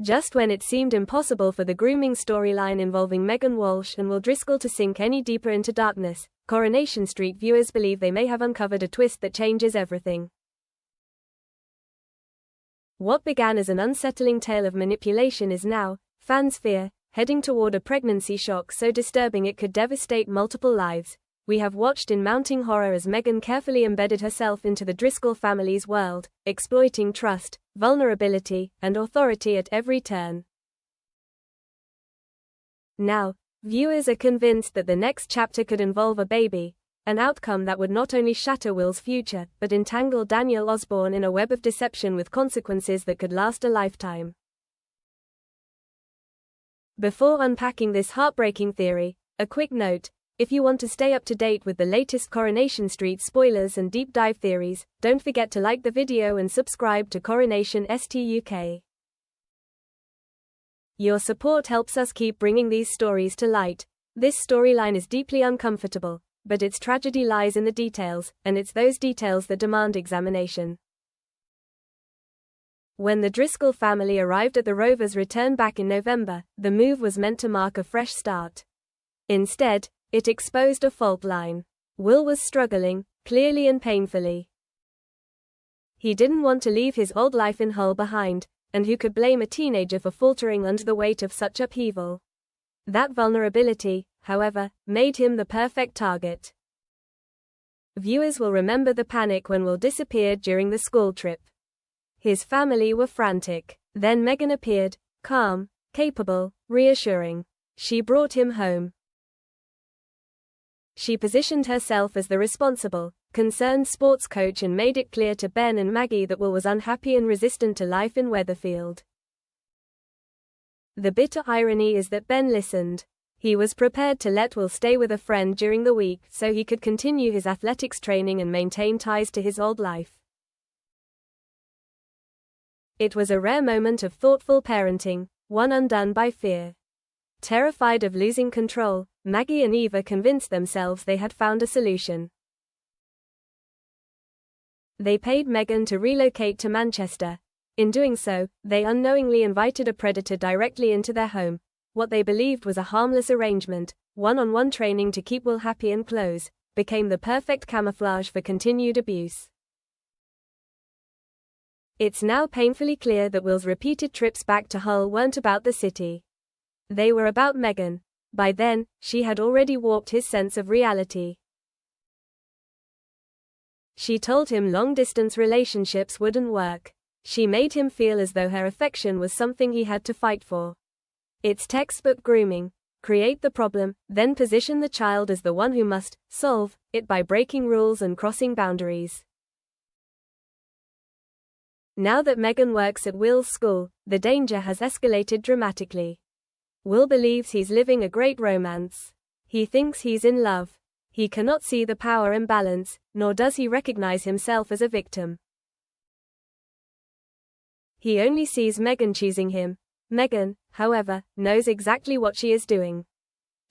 Just when it seemed impossible for the grooming storyline involving Meghan Walsh and Will Driscoll to sink any deeper into darkness, Coronation Street viewers believe they may have uncovered a twist that changes everything. What began as an unsettling tale of manipulation is now, fans fear, heading toward a pregnancy shock so disturbing it could devastate multiple lives. We have watched in mounting horror as Meghan carefully embedded herself into the Driscoll family's world, exploiting trust, vulnerability, and authority at every turn. Now, viewers are convinced that the next chapter could involve a baby, an outcome that would not only shatter Will's future, but entangle Daniel Osborne in a web of deception with consequences that could last a lifetime. Before unpacking this heartbreaking theory, a quick note: if you want to stay up to date with the latest Coronation Street spoilers and deep dive theories, don't forget to like the video and subscribe to Coronation St UK. Your support helps us keep bringing these stories to light. This storyline is deeply uncomfortable, but its tragedy lies in the details, and it's those details that demand examination. When the Driscoll family arrived at the Rovers' return back in November, the move was meant to mark a fresh start. Instead, it exposed a fault line. Will was struggling, clearly and painfully. He didn't want to leave his old life in Hull behind, and who could blame a teenager for faltering under the weight of such upheaval? That vulnerability, however, made him the perfect target. Viewers will remember the panic when Will disappeared during the school trip. His family were frantic. Then Meghan appeared, calm, capable, reassuring. She brought him home. She positioned herself as the responsible, concerned sports coach and made it clear to Ben and Maggie that Will was unhappy and resistant to life in Weatherfield. The bitter irony is that Ben listened. He was prepared to let Will stay with a friend during the week so he could continue his athletics training and maintain ties to his old life. It was a rare moment of thoughtful parenting, one undone by fear. Terrified of losing control, Maggie and Eva convinced themselves they had found a solution. They paid Meghan to relocate to Manchester. In doing so, they unknowingly invited a predator directly into their home. What they believed was a harmless arrangement, one-on-one training to keep Will happy and close, became the perfect camouflage for continued abuse. It's now painfully clear that Will's repeated trips back to Hull weren't about the city. They were about Meghan. By then, she had already warped his sense of reality. She told him long-distance relationships wouldn't work. She made him feel as though her affection was something he had to fight for. It's textbook grooming. Create the problem, then position the child as the one who must solve it by breaking rules and crossing boundaries. Now that Meghan works at Will's school, the danger has escalated dramatically. Will believes he's living a great romance. He thinks he's in love. He cannot see the power imbalance, nor does he recognize himself as a victim. He only sees Meghan choosing him. Meghan, however, knows exactly what she is doing.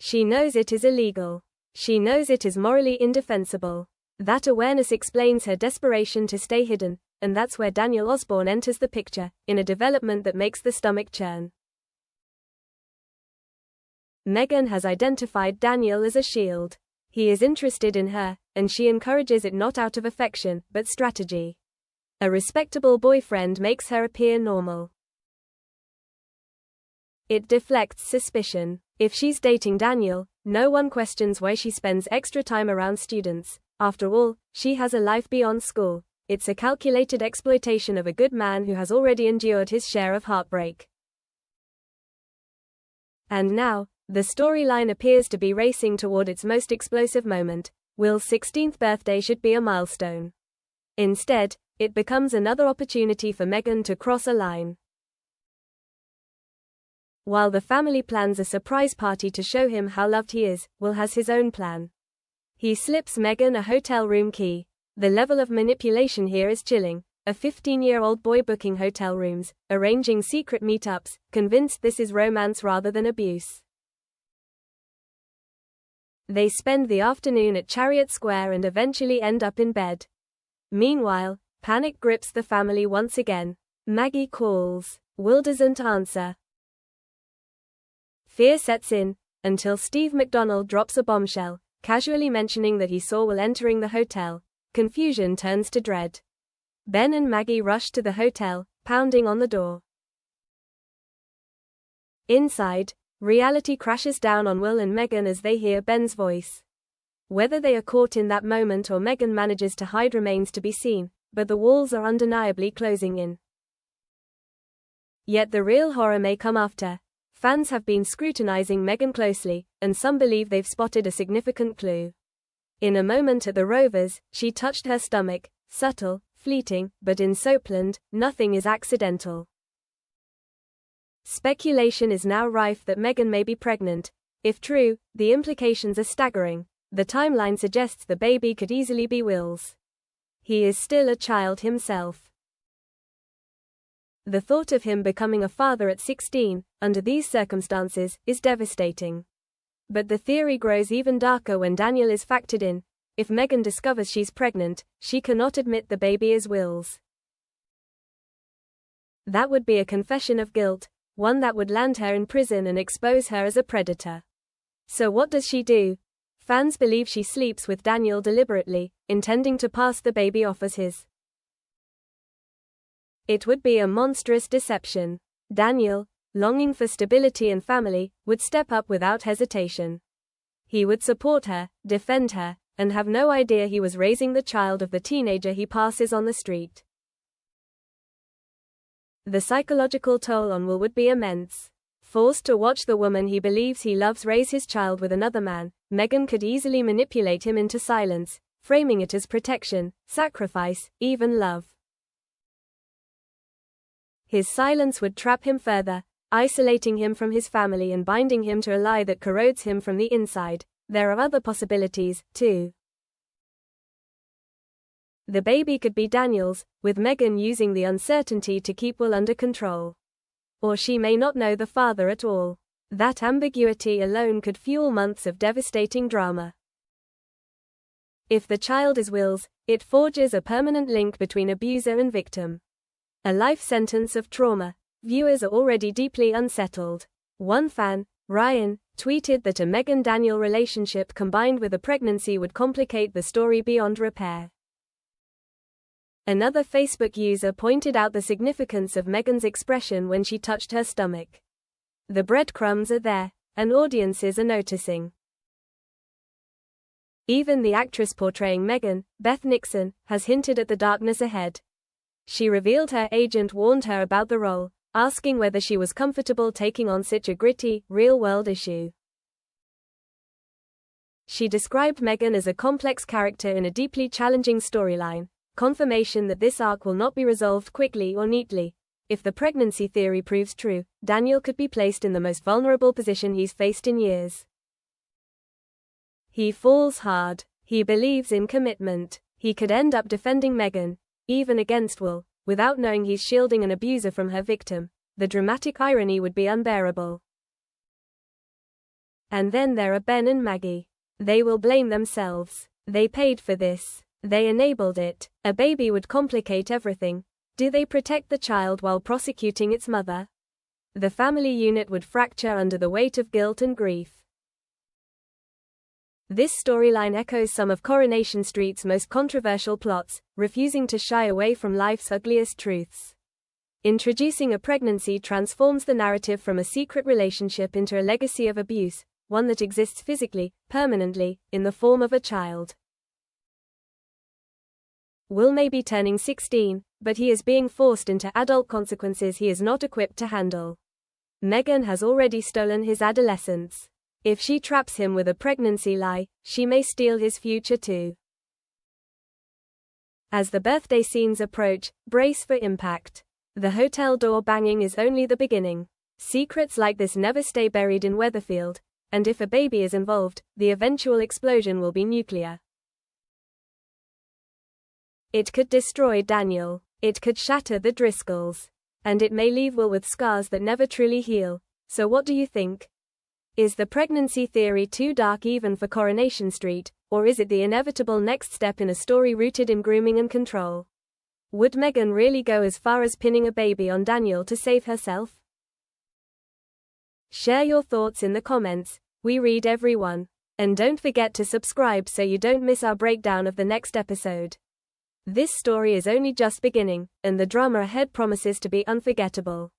She knows it is illegal. She knows it is morally indefensible. That awareness explains her desperation to stay hidden, and that's where Daniel Osborne enters the picture, in a development that makes the stomach churn. Meghan has identified Daniel as a shield. He is interested in her, and she encourages it not out of affection, but strategy. A respectable boyfriend makes her appear normal. It deflects suspicion. If she's dating Daniel, no one questions why she spends extra time around students. After all, she has a life beyond school. It's a calculated exploitation of a good man who has already endured his share of heartbreak. And now, the storyline appears to be racing toward its most explosive moment. Will's 16th birthday should be a milestone. Instead, it becomes another opportunity for Meghan to cross a line. While the family plans a surprise party to show him how loved he is, Will has his own plan. He slips Meghan a hotel room key. The level of manipulation here is chilling. A 15-year-old boy booking hotel rooms, arranging secret meetups, convinced this is romance rather than abuse. They spend the afternoon at Chariot Square and eventually end up in bed. Meanwhile, panic grips the family once again. Maggie calls. Will doesn't answer. Fear sets in, until Steve McDonald drops a bombshell, casually mentioning that he saw Will entering the hotel. Confusion turns to dread. Ben and Maggie rush to the hotel, pounding on the door. Inside, reality crashes down on Will and Meghan as they hear Ben's voice. Whether they are caught in that moment or Meghan manages to hide remains to be seen, but the walls are undeniably closing in. Yet the real horror may come after. Fans have been scrutinizing Meghan closely, and some believe they've spotted a significant clue. In a moment at the Rovers, she touched her stomach, subtle, fleeting, but in Soapland, nothing is accidental. Speculation is now rife that Meghan may be pregnant. If true, the implications are staggering. The timeline suggests the baby could easily be Will's. He is still a child himself. The thought of him becoming a father at 16, under these circumstances, is devastating. But the theory grows even darker when Daniel is factored in. If Meghan discovers she's pregnant, she cannot admit the baby is Will's. That would be a confession of guilt, one that would land her in prison and expose her as a predator. So what does she do? Fans believe she sleeps with Daniel deliberately, intending to pass the baby off as his. It would be a monstrous deception. Daniel, longing for stability and family, would step up without hesitation. He would support her, defend her, and have no idea he was raising the child of the teenager he passes on the street. The psychological toll on Will would be immense. Forced to watch the woman he believes he loves raise his child with another man, Meghan could easily manipulate him into silence, framing it as protection, sacrifice, even love. His silence would trap him further, isolating him from his family and binding him to a lie that corrodes him from the inside. There are other possibilities, too. The baby could be Daniel's, with Meghan using the uncertainty to keep Will under control. Or she may not know the father at all. That ambiguity alone could fuel months of devastating drama. If the child is Will's, it forges a permanent link between abuser and victim. A life sentence of trauma. Viewers are already deeply unsettled. One fan, Ryan, tweeted that a Meghan-Daniel relationship combined with a pregnancy would complicate the story beyond repair. Another Facebook user pointed out the significance of Meghan's expression when she touched her stomach. The breadcrumbs are there, and audiences are noticing. Even the actress portraying Meghan, Beth Nixon, has hinted at the darkness ahead. She revealed her agent warned her about the role, asking whether she was comfortable taking on such a gritty, real-world issue. She described Meghan as a complex character in a deeply challenging storyline, confirmation that this arc will not be resolved quickly or neatly. If the pregnancy theory proves true, Daniel could be placed in the most vulnerable position he's faced in years. He falls hard. He believes in commitment. He could end up defending Meghan, even against Will, without knowing he's shielding an abuser from her victim. The dramatic irony would be unbearable. And then there are Ben and Maggie. They will blame themselves. They paid for this. They enabled it. A baby would complicate everything. Do they protect the child while prosecuting its mother? The family unit would fracture under the weight of guilt and grief. This storyline echoes some of Coronation Street's most controversial plots, refusing to shy away from life's ugliest truths. Introducing a pregnancy transforms the narrative from a secret relationship into a legacy of abuse, one that exists physically, permanently, in the form of a child. Will may be turning 16, but he is being forced into adult consequences he is not equipped to handle. Meghan has already stolen his adolescence. If she traps him with a pregnancy lie, she may steal his future too. As the birthday scenes approach, brace for impact. The hotel door banging is only the beginning. Secrets like this never stay buried in Weatherfield, and if a baby is involved, the eventual explosion will be nuclear. It could destroy Daniel. It could shatter the Driscolls. And it may leave Will with scars that never truly heal. So what do you think? Is the pregnancy theory too dark even for Coronation Street, or is it the inevitable next step in a story rooted in grooming and control? Would Meghan really go as far as pinning a baby on Daniel to save herself? Share your thoughts in the comments. We read every one. And don't forget to subscribe so you don't miss our breakdown of the next episode. This story is only just beginning, and the drama ahead promises to be unforgettable.